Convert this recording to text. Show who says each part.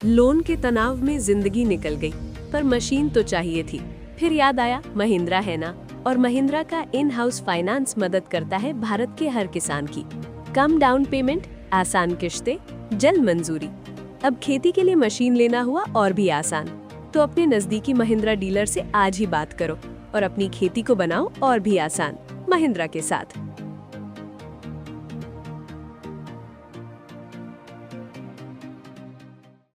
Speaker 1: Loan के तनाव में जिंदगी निकल गई, पर मशीन तो चाहिए थी। फिर याद आया महिंद्रा है ना, और महिंद्रा का इन हाउस फाइनेंस मदद करता है भारत के हर किसान की। कम डाउन पेमेंट, आसान किश्तें, जल्द मंजूरी। अब खेती के लिए मशीन लेना हुआ और भी आसान। तो अपने नजदीकी महिंद्रा डीलर से आज ही बात करो और अपनी खेती को बनाओ और भी आसान महिंद्रा के साथ।